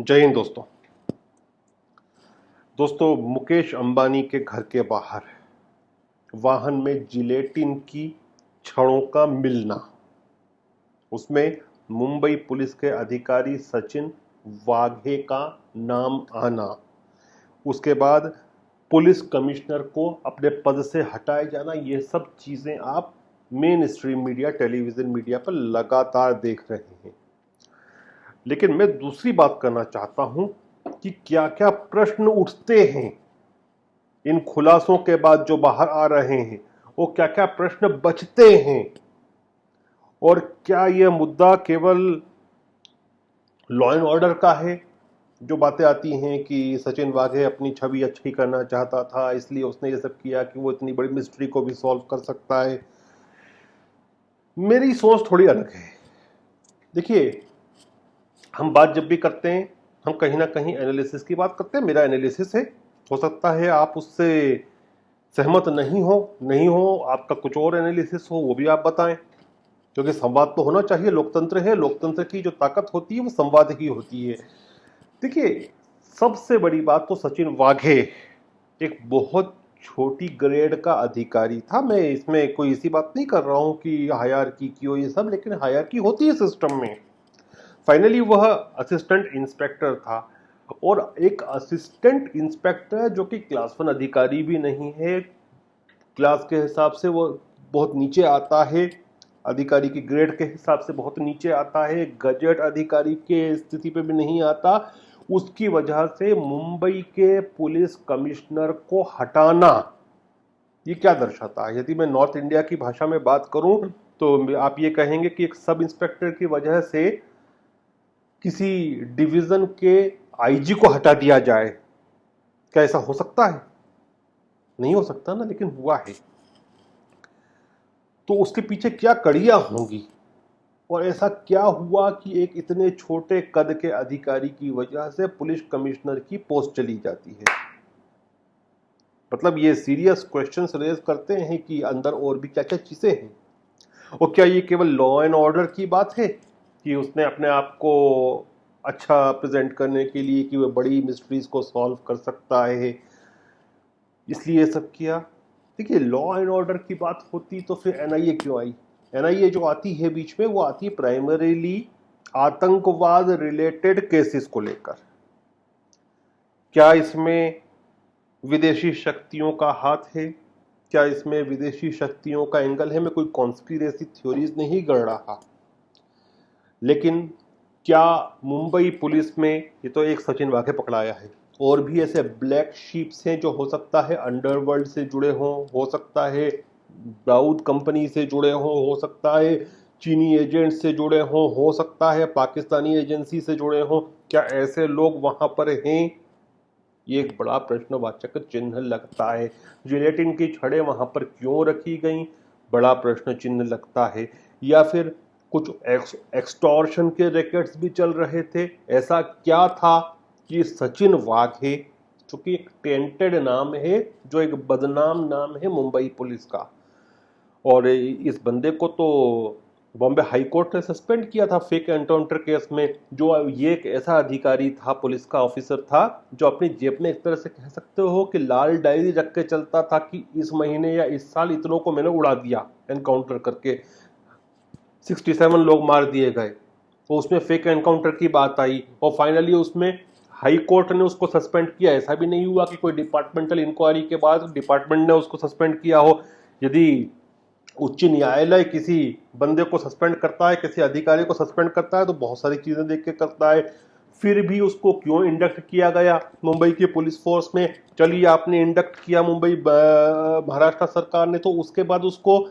जय हिंद दोस्तों। मुकेश अंबानी के घर के बाहर वाहन में जिलेटिन की छड़ों का मिलना, उसमें मुंबई पुलिस के अधिकारी सचिन वाघे का नाम आना, उसके बाद पुलिस कमिश्नर को अपने पद से हटाए जाना, ये सब चीजें आप main stream media, television media पर लगातार देख रहे हैं। लेकिन मैं दूसरी बात करना चाहता हूं कि क्या क्या प्रश्न उठते हैं इन खुलासों के बाद जो बाहर आ रहे हैं, वो क्या क्या प्रश्न बचते हैं, और क्या यह मुद्दा केवल लॉ एंड ऑर्डर का है। जो बातें आती हैं कि सचिन वाघे अपनी छवि अच्छी करना चाहता था, इसलिए उसने ये सब किया कि वो इतनी बड़ी मिस्ट्री को भी सॉल्व कर सकता है। मेरी सोच थोड़ी अलग है। देखिए, हम बात जब भी करते हैं, हम कहीं ना कहीं एनालिसिस की बात करते हैं। मेरा एनालिसिस है, हो सकता है आप उससे सहमत नहीं हो, आपका कुछ और एनालिसिस हो, वो भी आप बताएं, क्योंकि संवाद तो होना चाहिए। लोकतंत्र है, लोकतंत्र की जो ताकत होती है वो संवाद ही होती है। देखिए, सबसे बड़ी बात तो सचिन वाघे एक बहुत छोटी ग्रेड का अधिकारी था। मैं इसमें कोई ऐसी बात नहीं कर रहा हूं कि हायरार्की की हो ये सब, लेकिन हायरार्की होती है सिस्टम में। फाइनली वह असिस्टेंट इंस्पेक्टर था, और एक असिस्टेंट इंस्पेक्टर जो कि क्लास 1 अधिकारी भी नहीं है, क्लास के हिसाब से वो बहुत नीचे आता है, अधिकारी की ग्रेड के हिसाब से बहुत नीचे आता है, गजेट अधिकारी के स्थिति पे भी नहीं आता। उसकी वजह से मुंबई के पुलिस कमिश्नर को हटाना, ये क्या दर्शाता है? यदि मैं नॉर्थ इंडिया की भाषा में बात करूं तो आप ये कहेंगे कि एक सब इंस्पेक्टर की वजह से किसी डिवीजन के आईजी को हटा दिया जाए। क्या ऐसा हो सकता है? नहीं हो सकता ना, लेकिन हुआ है। तो उसके पीछे क्या कड़ियां होंगी, और ऐसा क्या हुआ कि एक इतने छोटे कद के अधिकारी की वजह से पुलिस कमिश्नर की पोस्ट चली जाती है? मतलब ये सीरियस क्वेश्चंस रेज करते हैं कि अंदर और भी क्या क्या चीजें हैं। और क्या ये केवल लॉ एंड ऑर्डर की बात है कि उसने अपने आप को अच्छा प्रेजेंट करने के लिए कि वह बड़ी मिस्ट्रीज को सॉल्व कर सकता है, इसलिए सब किया? देखिए, लॉ एंड ऑर्डर की बात होती तो फिर एनआईए क्यों आई? एनआईए जो आती है बीच में, वो आती है प्राइमरीली आतंकवाद रिलेटेड केसेस को लेकर। क्या इसमें विदेशी शक्तियों का हाथ है? क्या इसमें विदेशी शक्तियों का एंगल है? मैं कोई कॉन्स्पिरेसी थ्योरीज नहीं गढ़ रहा, लेकिन क्या मुंबई पुलिस में, ये तो एक सचिन वाघे पकड़ाया है, और भी ऐसे ब्लैक शीप्स हैं जो हो सकता है अंडरवर्ल्ड से जुड़े हों, हो सकता है दाऊद कंपनी से जुड़े हों, हो सकता है चीनी एजेंट से जुड़े हों, हो सकता है पाकिस्तानी एजेंसी से जुड़े हों। क्या ऐसे लोग वहां पर हैं? ये एक बड़ा प्रश्नवाचक चिन्ह लगता है। जिलेटिन की छड़ें वहां पर क्यों रखी गई? बड़ा प्रश्न चिन्ह लगता है। या फिर कुछ एक्सटॉर्शन के रैकेट्स भी चल रहे थे? ऐसा क्या था कि सचिन वाघे, जो कि एक टेंटेड नाम है, जो एक बदनाम नाम है मुंबई पुलिस का, और इस बंदे को तो बॉम्बे हाई कोर्ट ने सस्पेंड किया था फेक एनकाउंटर केस में। जो ये एक ऐसा अधिकारी था, पुलिस का ऑफिसर था, जो अपनी जेब में एक तरह से कह सकते हो कि लाल डायरी रख के चलता था कि इस महीने या इस साल इतनों को मैंने उड़ा दिया एनकाउंटर करके, 67 लोग मार दिए गए। तो उसमें फेक एनकाउंटर की बात आई, और फाइनली उसमें हाई कोर्ट ने उसको सस्पेंड किया। ऐसा भी नहीं हुआ कि कोई डिपार्टमेंटल इंक्वायरी के बाद डिपार्टमेंट ने उसको सस्पेंड किया हो। यदि उच्च न्यायालय किसी बंदे को सस्पेंड करता है, किसी अधिकारी को सस्पेंड करता है, तो बहुत सारी चीजें देख के करता है। फिर भी उसको क्यों इंडक्ट किया गया मुंबई की पुलिस फोर्स में? चलिए, आपने इंडक्ट किया मुंबई महाराष्ट्र सरकार ने, तो उसके बाद उसको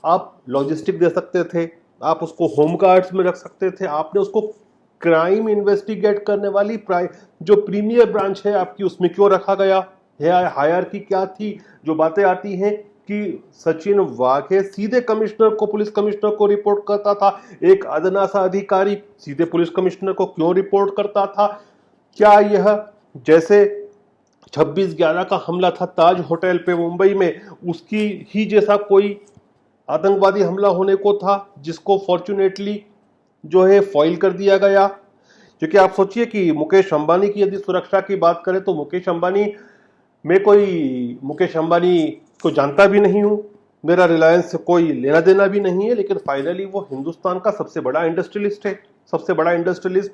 आप लॉजिस्टिक दे सकते थे, आप उसको होम गार्ड्स में रख सकते थे, आपने उसको क्राइम इन्वेस्टिगेट करने वाली जो प्रीमियर ब्रांच है आपकी, उसमें क्यों रखा गया? हायरार्की क्या थी? जो बातें आती हैं कि सचिन वाघे सीधे कमिश्नर को, पुलिस कमिश्नर को रिपोर्ट करता था। एक अदना सा अधिकारी सीधे पुलिस कमिश्नर को क्यों रिपोर्ट करता था? क्या यह जैसे 26/11 का हमला था ताज होटल पे मुंबई में, उसकी ही जैसा कोई आतंकवादी हमला होने को था, जिसको फॉर्चुनेटली जो है फॉइल कर दिया गया? क्योंकि आप सोचिए कि मुकेश अंबानी की यदि सुरक्षा की बात करें तो मुकेश अंबानी को जानता भी नहीं हूं, मेरा रिलायंस से कोई लेना देना भी नहीं है, लेकिन फाइनली वो हिंदुस्तान का सबसे बड़ा इंडस्ट्रियलिस्ट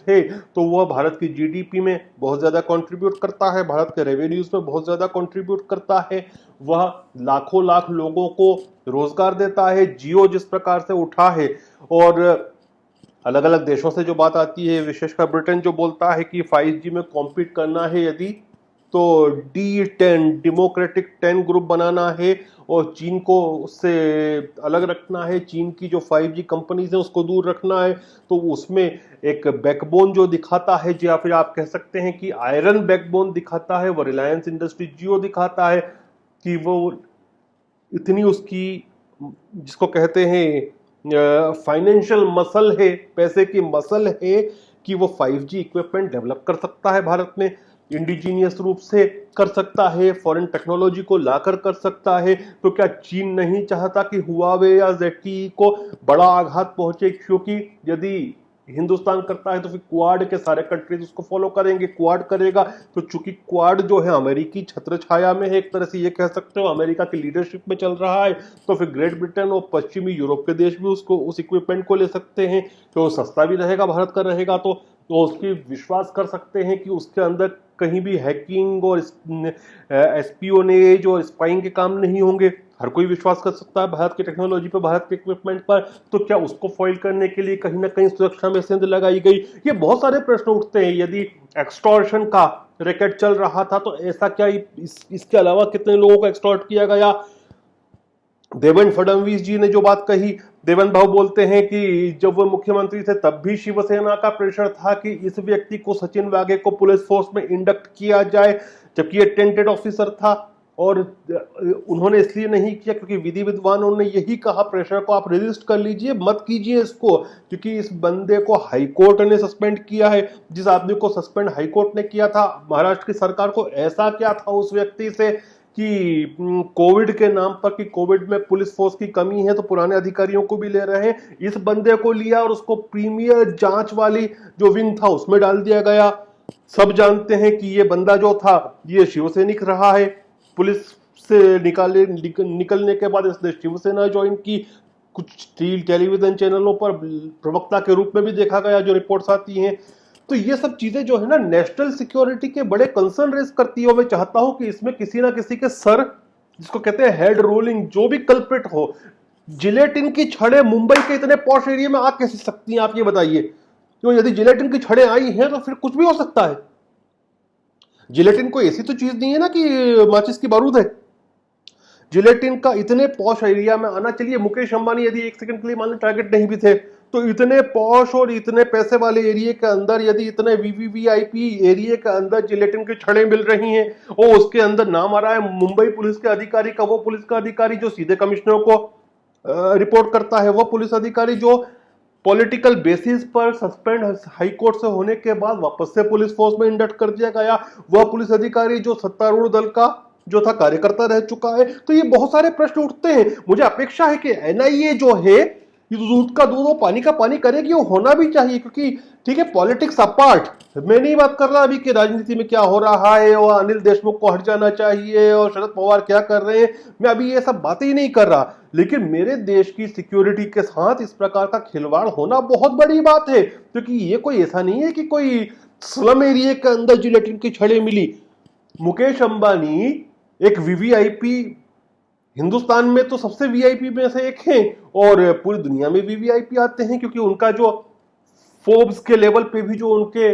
है। तो वह भारत की जीडीपी में बहुत ज्यादा कंट्रीब्यूट करता है, भारत के रेवेन्यूज में बहुत ज्यादा कंट्रीब्यूट करता है, वह लाखों लाख लोगों को रोजगार देता है। जियो जिस प्रकार से उठा है, और अलग अलग देशों से जो बात आती है, विशेषकर ब्रिटेन जो बोलता है कि 5G में कॉम्पीट करना है यदि, तो D10 डेमोक्रेटिक 10 ग्रुप बनाना है और चीन को उससे अलग रखना है, चीन की जो 5G कंपनीज है उसको दूर रखना है। तो उसमें एक बैकबोन जो दिखाता है, या फिर आप कह सकते हैं कि आयरन बैकबोन दिखाता है, वो रिलायंस इंडस्ट्री जियो दिखाता है कि वो इतनी उसकी जिसको कहते हैं फाइनेंशियल मसल है, पैसे की मसल है कि वो 5G इक्विपमेंट डेवलप कर सकता है, भारत में इंडिजीनियस रूप से कर सकता है, फॉरेन टेक्नोलॉजी को लाकर कर सकता है। तो क्या चीन नहीं चाहता कि हुआवे या ZTE को बड़ा आघात पहुंचे? क्योंकि यदि हिंदुस्तान करता है तो फिर क्वाड के सारे कंट्रीज उसको फॉलो करेंगे, क्वाड करेगा। तो चूंकि क्वाड जो है अमेरिकी छत्र छाया में है, एक तरह से ये कह सकते हो अमेरिका की लीडरशिप में चल रहा है, तो फिर ग्रेट ब्रिटेन और पश्चिमी यूरोप के देश भी उसको उस इक्विपमेंट को ले सकते हैं, तो सस्ता भी रहेगा, भारत का रहेगा। तो उसकी विश्वास कर सकते हैं कि उसके अंदर कहीं भी हैकिंग और एस्पियोनेज और स्पाइंग के काम नहीं होंगे। हर कोई विश्वास कर सकता है भारत की टेक्नोलॉजी पर, भारत के इक्विपमेंट पर। तो क्या उसको फॉइल करने के लिए कहीं ना कहीं सुरक्षा में सेंध लगाई गई? ये बहुत सारे प्रश्न उठते हैं। यदि एक्सटॉर्शन का रैकेट चल रहा था तो ऐसा क्या इसके अलावा कितने लोगों को एक्सटॉर्ट किया गया? देवेंद्र फडणवीस जी ने जो बात कही, देवेंद्र भाव बोलते हैं कि जब वो मुख्यमंत्री थे तब भी शिवसेना का प्रेशर था कि इस व्यक्ति को, सचिन वाघे को, पुलिस फोर्स में इंडक्ट किया जाए, जबकि ये टेंटेड ऑफिसर था। और उन्होंने इसलिए नहीं किया क्योंकि विधि विद्वानों ने यही कहा, प्रेशर को आप रेजिस्ट कर लीजिए, मत कीजिए इसको, क्योंकि इस बंदे को हाईकोर्ट ने सस्पेंड किया है। जिस आदमी को सस्पेंड हाईकोर्ट ने किया था, महाराष्ट्र की सरकार को ऐसा क्या था उस व्यक्ति से कि कोविड के नाम पर, कि कोविड में पुलिस फोर्स की कमी है तो पुराने अधिकारियों को भी ले रहे हैं। इस बंदे को लिया और उसको प्रीमियर जांच वाली जो विंग था उसमें डाल दिया गया। सब जानते हैं कि ये बंदा जो था ये शिवसैनिक रहा है, पुलिस से निकलने के बाद इसने शिवसेना ज्वाइन की। कुछ टेलीविजन चैनलों पर प्रवक्ता के रूप में भी देखा गया, जो रिपोर्ट्स आती हैं। तो ये सब चीजें जो है ना, नेशनल सिक्योरिटी के बड़े कंसर्न रेज करती है। मैं चाहता हूं कि इसमें किसी ना किसी के सर, जिसको कहते हैं हेड रोलिंग, जो भी कल्प्रिट हो। जिलेटिन की छड़ें मुंबई के इतने पॉश एरिया में आ कैसे सकती हैं, आप ये बताइए? क्यों, यदि जिलेटिन की छड़ें आई हैं तो फिर कुछ भी हो सकता है। जिलेटिन कोई ऐसी तो चीज नहीं है ना कि माचिस की बारूद है। जिलेटिन का इतने पॉश एरिया में आना, चलिए मुकेश अंबानी यदि एक सेकंड के लिए मान लो टारगेट नहीं भी थे, तो इतने पॉश और इतने पैसे वाले एरिया के अंदर, यदि इतने वीवीवीआईपी एरिया के अंदर जिलेटिन की छड़ें मिल रही हैं, और उसके अंदर नाम आ रहा है मुंबई पुलिस के अधिकारी का, वो पुलिस का अधिकारी जो सीधे कमिश्नर को रिपोर्ट करता है, वो पुलिस अधिकारी जो पॉलिटिकल बेसिस पर सस्पेंड हाईकोर्ट से होने के बाद वापस से पुलिस फोर्स में इंडक्ट कर दिया गया, वह पुलिस अधिकारी जो सत्तारूढ़ दल का जो था कार्यकर्ता रह चुका है। तो ये बहुत सारे प्रश्न उठते हैं। मुझे अपेक्षा है कि एनआईए जो है ये दूध का दूध और पानी का पानी करेगी, वो होना भी चाहिए। क्योंकि ठीक है, पॉलिटिक्स अपार्ट, मैं नहीं बात कर रहा अभी कि राजनीति में क्या हो रहा है और अनिल देशमुख को हट जाना चाहिए और शरद पवार क्या कर रहे हैं, मैं अभी ये सब बातें ही नहीं कर रहा। लेकिन मेरे देश की सिक्योरिटी के साथ इस प्रकार का खिलवाड़ होना बहुत बड़ी बात है। क्योंकि ये कोई ऐसा नहीं है कि कोई स्लम एरिया के अंदर जिलेटिन की छड़ें मिली। मुकेश अंबानी एक वीवीआईपी, हिंदुस्तान में तो सबसे वीआईपी में से एक हैं, और पूरी दुनिया में वीवीआईपी आते हैं, क्योंकि उनका जो फोर्ब्स के लेवल पे भी जो उनके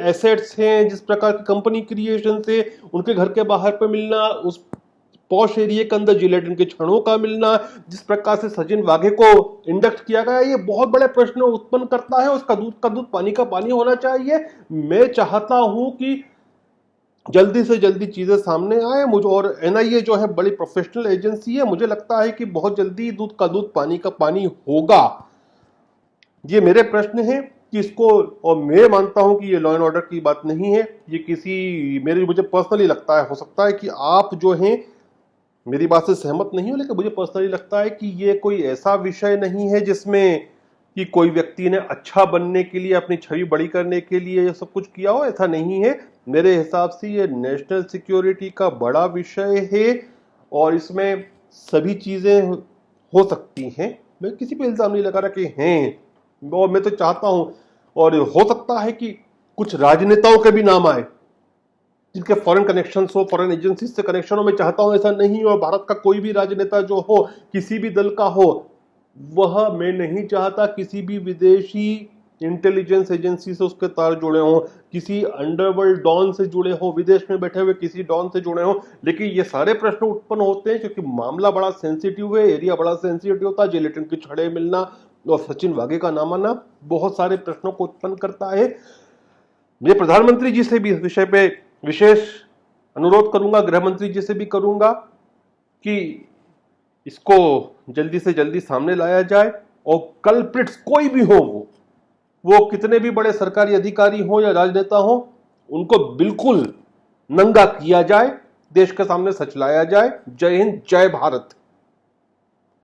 एसेट्स हैं, जिस प्रकार की कंपनी क्रिएशन से उनके घर के बाहर पे मिलना, उस पॉश एरिया के अंदर जिलेटिन के छड़ों का मिलना, जिस प्रकार से सचिन वाघे को इंडक्ट किया गया, ये बहुत बड़े प्रश्न उत्पन्न करता है। उसका दूध का दूध पानी का पानी होना चाहिए। मैं चाहता हूं कि जल्दी से जल्दी चीजें सामने आए। मुझे, और एनआईए जो है बड़ी प्रोफेशनल एजेंसी है, मुझे लगता है कि बहुत जल्दी दूध का दूध पानी का पानी होगा। ये मेरे प्रश्न हैं कि इसको, और मैं मानता हूं कि ये लॉ एंड ऑर्डर की बात नहीं है, ये किसी, मुझे पर्सनली लगता है, हो सकता है कि आप जो हैं मेरी बात से सहमत नहीं हो, लेकिन मुझे पर्सनली लगता है कि ये कोई ऐसा विषय नहीं है जिसमें कि कोई व्यक्ति ने अच्छा बनने के लिए, अपनी छवि बड़ी करने के लिए ये सब कुछ किया हो, ऐसा नहीं है। मेरे हिसाब से ये नेशनल सिक्योरिटी का बड़ा विषय है और इसमें सभी चीजें हो सकती हैं। मैं किसी पे इल्जाम नहीं लगा रहा कि हैं, और मैं तो चाहता हूं, और हो सकता है कि कुछ राजनेताओं के भी नाम आए जिनके फॉरेन कनेक्शंस हो, फॉरेन एजेंसी से कनेक्शन हो। मैं चाहता हूं ऐसा नहीं हो। भारत का कोई भी राजनेता जो हो, किसी भी दल का हो, वह मैं नहीं चाहता किसी भी विदेशी इंटेलिजेंस एजेंसी से उसके तार जुड़े हों, किसी अंडरवर्ल्ड डॉन से जुड़े हो, विदेश में बैठे हुए किसी डॉन से जुड़े हों। लेकिन ये सारे प्रश्न उत्पन्न होते हैं क्योंकि मामला बड़ा सेंसिटिव है, एरिया बड़ा सेंसिटिव होता है। जिलेटिन की छड़े मिलना और सचिन वाघे का नाम आना बहुत सारे प्रश्नों को उत्पन्न करता है। मैं प्रधानमंत्री जी से भी इस विषय पे विशेष अनुरोध करूंगा, गृह मंत्री जी से भी करूंगा कि इसको जल्दी से जल्दी सामने लाया जाए और कल्प्रिट्स कोई भी हो, वो कितने भी बड़े सरकारी अधिकारी हो या राजनेता हो, उनको बिल्कुल नंगा किया जाए, देश के सामने सच लाया जाए। जय हिंद, जय भारत।